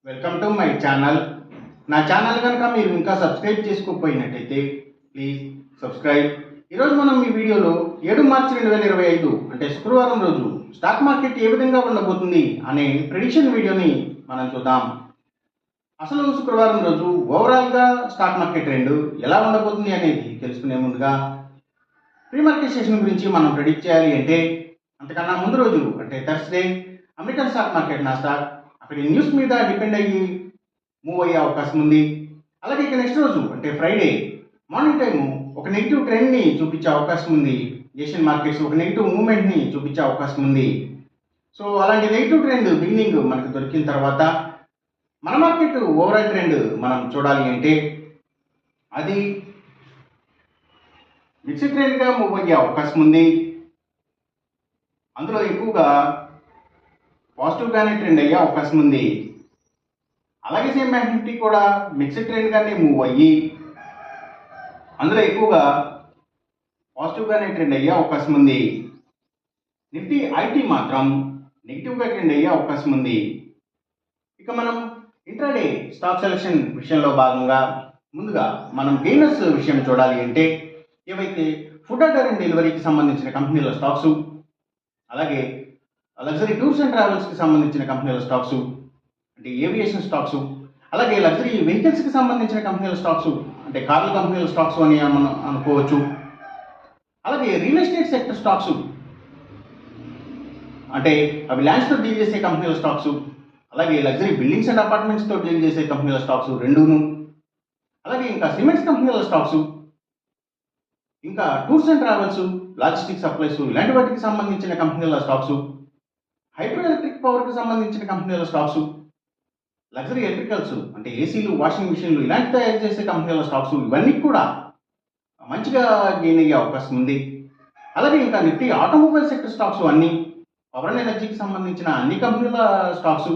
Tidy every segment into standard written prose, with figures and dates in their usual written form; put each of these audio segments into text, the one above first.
Welcome to my channel. నా channel కనుక మీరు ఇంకా సబ్స్క్రైబ్ చేసుకోకపోయినట్టయితే ప్లీజ్ సబ్స్క్రైబ్. ఈరోజు మనం ఈ వీడియోలో 7 మార్చి 2025 అంటే శుక్రవారం రోజు స్టాక్ మార్కెట్ ఏ విధంగా ఉండబోతుంది అనే ప్రెడిక్షన్ వీడియోని మనం చూద్దాం. అసలు శుక్రవారం రోజు ఓవరాల్గా స్టాక్ మార్కెట్ ట్రెండ్ ఎలా ఉండబోతుంది అనేది తెలుసుకునే ముందుగా ప్రీ మార్కెట్ సెషన్ గురించి మనం ప్రెడిక్ట్ చేయాలి అంటే అంతకన్నా ముందు రోజు అంటే Thursday American stock market Nasdaq అక్కడ న్యూస్ మీద డిపెండ్ అయ్యి మూవ్ అయ్యే అవకాశం ఉంది. అలాగే ఇక నెక్స్ట్ రోజు అంటే ఫ్రైడే మార్నింగ్ టైము ఒక నెగిటివ్ ట్రెండ్ని చూపించే అవకాశం ఉంది. ఏషియన్ మార్కెట్స్ ఒక నెగిటివ్ మూవ్మెంట్ని చూపించే అవకాశం ఉంది. సో అలాంటి నెగిటివ్ ట్రెండ్ బిగినింగ్ మనకు దొరికిన తర్వాత మన మార్కెట్ ఓవరాల్ ట్రెండ్ మనం చూడాలి అంటే అది మిక్స్డ్ ట్రెండ్గా మూవ్ అయ్యే అవకాశం ఉంది. అందులో ఎక్కువగా పాజిటివ్గానే ట్రెండ్ అయ్యే అవకాశం ఉంది. అలాగే సేమ్ బ్యాంక్ నిఫ్టీ కూడా మిక్స్డ్ ట్రెండ్గానే మూవ్ అయ్యి అందులో ఎక్కువగా పాజిటివ్గానే ట్రెండ్ అయ్యే అవకాశం ఉంది. నిఫ్టీ ఐటీ మాత్రం నెగిటివ్గా ట్రెండ్ అయ్యే అవకాశం ఉంది. ఇక మనం ఇంట్రాడే స్టాక్ సెలెక్షన్ విషయంలో భాగంగా ముందుగా మనం గెయినర్స్ విషయం చూడాలి అంటే ఏవైతే ఫుడ్ ఆర్డర్ అండ్ డెలివరీకి సంబంధించిన కంపెనీల స్టాక్స్, అలాగే లగ్జరీ టూర్స్ అండ్ ట్రావెల్స్కి సంబంధించిన కంపెనీల స్టాక్స్ అంటే ఏవియేషన్ స్టాక్స్, అలాగే లగ్జరీ వెహికల్స్కి సంబంధించిన కంపెనీల స్టాక్స్ అంటే కార్ల కంపెనీల స్టాక్స్ అని మనం అనుకోవచ్చు. అలాగే రియల్ ఎస్టేట్ సెక్టర్ స్టాక్స్ అంటే అవి ల్యాండ్స్తో డీల్ చేసే కంపెనీల స్టాక్స్, అలాగే లగ్జరీ బిల్డింగ్స్ అండ్ అపార్ట్మెంట్స్తో డీల్ చేసే కంపెనీల స్టాక్స్ రెండూను, అలాగే ఇంకా సిమెంట్స్ కంపెనీల స్టాక్స్, ఇంకా tours and travels, logistic supplies ఇలాంటి వాటికి సంబంధించిన కంపెనీల స్టాక్స్, హైడ్రో ఎలక్ట్రిక్ పవర్కి సంబంధించిన కంపెనీల స్టాక్స్, లగ్జరీ ఎలక్ట్రికల్స్ అంటే ఏసీలు, వాషింగ్ మిషన్లు ఇలాంటి తయారు చేసే కంపెనీల స్టాక్స్ ఇవన్నీ కూడా మంచిగా గెయిన్ అయ్యే అవకాశం ఉంది. అలాగే ఇంకా నిఫ్టీ ఆటోమొబైల్ సెక్టర్ స్టాక్స్ అన్నీ, పవర్ అండ్ ఎనర్జీకి సంబంధించిన అన్ని కంపెనీల స్టాక్స్,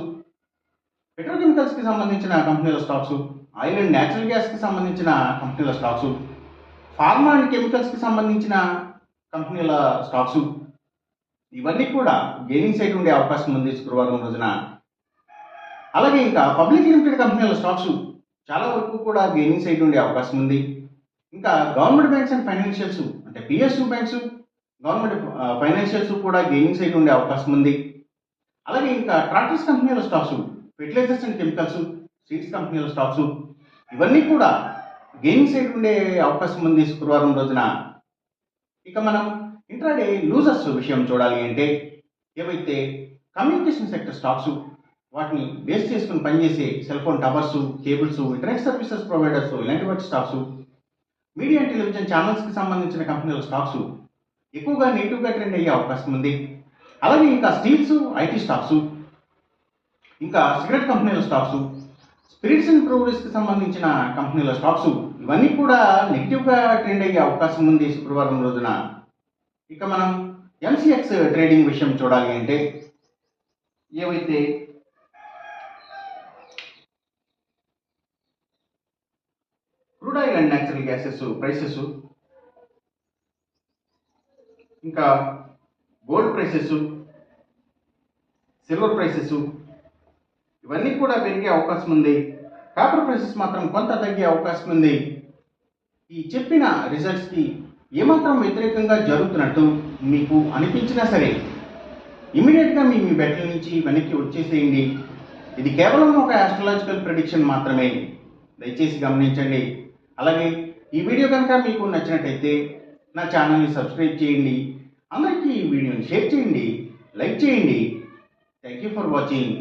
పెట్రోకెమికల్స్కి సంబంధించిన కంపెనీల స్టాక్స్, ఆయిల్ అండ్ న్యాచురల్ గ్యాస్కి సంబంధించిన కంపెనీల స్టాక్స్, ఫార్మా అండ్ కెమికల్స్కి సంబంధించిన కంపెనీల స్టాక్స్ ఇవన్నీ కూడా గెయినింగ్ సైడ్ ఉండే అవకాశం ఉంది శుక్రవారం రోజున. అలాగే ఇంకా పబ్లిక్ లిమిటెడ్ కంపెనీల స్టాక్స్ చాలా వరకు కూడా గెయినింగ్ సైడ్ ఉండే అవకాశం ఉంది. ఇంకా గవర్నమెంట్ బ్యాంక్స్ అండ్ ఫైనాన్షియల్స్ అంటే పిఎస్యు బ్యాంక్స్, గవర్నమెంట్ ఫైనాన్షియల్స్ కూడా గెయినింగ్ సైడ్ ఉండే అవకాశం ఉంది. అలాగే ఇంకా ట్రాక్టర్స్ కంపెనీల stocks, fertilisers and chemicals, seeds కంపెనీల స్టాక్స్ ఇవన్నీ కూడా గెయినింగ్ సైడ్ ఉండే అవకాశం ఉంది శుక్రవారం రోజున. ఇక మనం ఇంట్రాడే లూజర్స్ విషయం చూడాలి అంటే ఏవైతే కమ్యూనికేషన్ సెక్టర్ స్టాక్స్, వాటిని బేస్ చేసుకుని పనిచేసే cell phone towers, cables, internet services providers ఇలాంటి వాటి స్టాక్స్, మీడియా అండ్ టెలివిజన్ ఛానల్స్కి సంబంధించిన కంపెనీల స్టాక్స్ ఎక్కువగా నెగిటివ్గా ట్రెండ్ అయ్యే అవకాశం ఉంది. అలాగే ఇంకా స్టీల్స్, ఐటీ స్టాక్స్, ఇంకా సిగరెట్ కంపెనీల స్టాక్స్, స్పిరిట్స్ అండ్ బ్రూవరీస్కి సంబంధించిన కంపెనీల స్టాక్స్ ఇవన్నీ కూడా నెగిటివ్గా ట్రెండ్ అయ్యే అవకాశం ఉంది శుక్రవారం రోజున. ఇక మనం ఎంసీఎక్స్ ట్రేడింగ్ విషయం చూడాలి అంటే ఏవైతే crude oil and natural gases prices, ఇంకా గోల్డ్ ప్రైసెస్, సిల్వర్ ప్రైసెస్ ఇవన్నీ కూడా పెరిగే అవకాశం ఉంది. కాపర్ ప్రైసెస్ మాత్రం కొంత తగ్గే అవకాశం ఉంది. ఈ చెప్పిన రిజల్ట్స్కి ఏమాత్రం వ్యతిరేకంగా జరుగుతున్నట్టు మీకు అనిపించినా సరే ఇమీడియట్గా మీ బెట్ల నుంచి వెనక్కి వచ్చేసేయండి. ఇది కేవలం ఒక ఆస్ట్రాలజికల్ ప్రెడిక్షన్ మాత్రమే, దయచేసి గమనించండి. అలాగే ఈ వీడియో కనుక మీకు నచ్చినట్టయితే నా ఛానల్ని సబ్స్క్రైబ్ చేయండి, అందరికీ ఈ వీడియోని షేర్ చేయండి, లైక్ చేయండి. Thank you for watching.